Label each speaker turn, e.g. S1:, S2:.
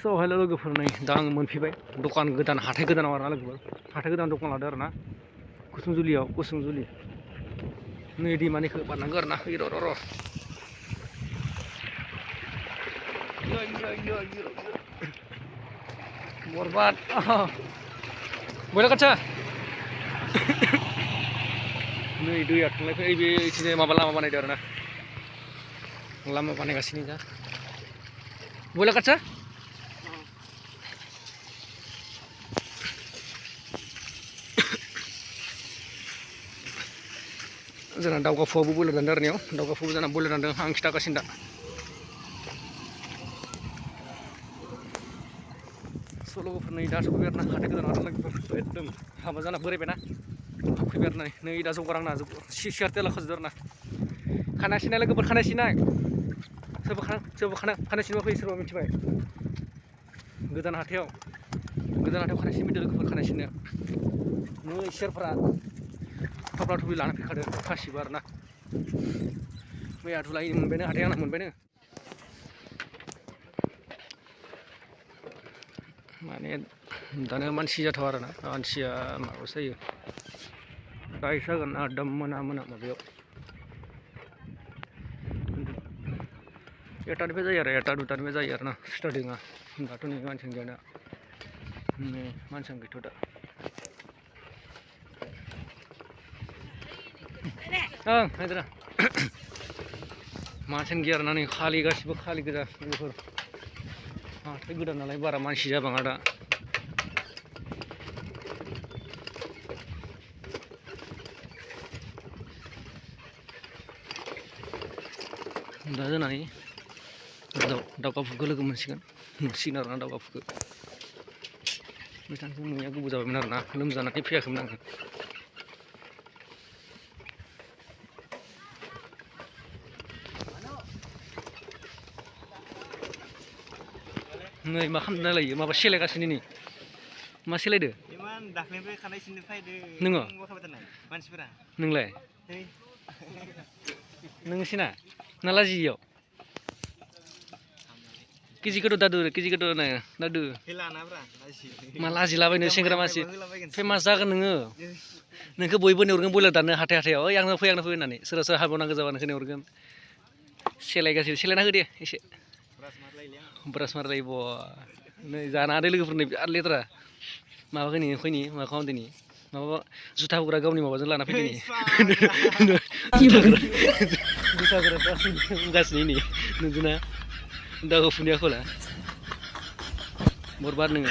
S1: फार्स्टआवहाय लोगोफोर नै दा आं मोनफैबाय दखान गोदान हाथाय गोदानाव आरोना लोगोफोर हाथाय गोदान दखान लादों आरोना कुसुंजुलि नै दैमानिखौ बारनांगौ आरोना र' बरबाद बयला काटसा नै दैया थांलाय फैलाय बिदिनो माबा लामा बानायदों आरोना लामा बानायगासिनो दा बयला काटसा जोंना दावगाफुआवबो बयलार दानदों आरो दावगाफुआवबो जोंना बयलार दानदों आं खिथागासिनो दा लोगोफोर नै दा सफैबाय आरोना हाथाय गोदान आरो लोगोफोर एकदम हाबा जाना बोरायबायना फैबाय आरो नै दा जौगार आंना सियार तेला खाजोबदों आरोना खानाय सिनाय लोगोफोर खानाय सिनाय सोरबा खानाय सिनबा फैयो सोरबा मिथिबाय गोदान हाथायाव खानाय सिनबायदों लोगोफोर खानाय सिननो नै सियारफ्रा थफ्ला थफ्लि लाना फैखादों खासिबो आरोना मैयाथ' लायनो मोनबायनो हाथाय आंना मोनबायनो माने दानो मानसि जाथावा आरोना मानसिया माबासो जायो दायो जागोन एकदम मोना माबायाव एकटानिफ्राय जायो आरो एकटा दुटानिफ्राय जायो आरोना स्टार्टिंआ दाथ' नै मानसियानो गैया दा नै मानसियानो गैथ' दा ओं हायद्रा मानसियानो गैया आरोना नै खालि गासिबो खालि गोजा लोगोफोर हाथाय गोदान नालाय बारा मानसि जाबाङा दा जोंना दावगाफुखौ लोगो मोनसिगोन आरोना दावगाफुखौ बिथांखौ नुनाया गोबाव जाबायमोन आरोना लोमजानानै फैयाखैमोन आङो नै मा खालामना लायो माबा सेलायगासिनो नै मा सेलायदो
S2: दाख्लैनिफ्राय खानाय सिननो फैदो
S1: नोङो
S2: मानसिफोरा
S1: नोंलाय नों सिना ना लाजियाव केजिखौथ' दादु मा लाजिलाबायनो सेंग्रा मानसि फेमास जागोन नोंखौ बयबो नेहरगोन बयलार दाननो हाथायाव ओइ आंनो फै होननानै सोरबा हाबावनांगौ जाबा नोंखौ नेहरगोन सेलायगासिनो सेलायना हो दे एसे ब्रास मारलायो ब नै जाना हादो लोगोफोरनो बिराद लेथ्रा माबाखैनि फैनि मा खालामदों माबा जुथा होग्रा गावनि माबाजों लाना फैदों जुथा होग्रा बुंगासिनो नै नुदोंना दावगाफुनि आखला बरबाद नोङो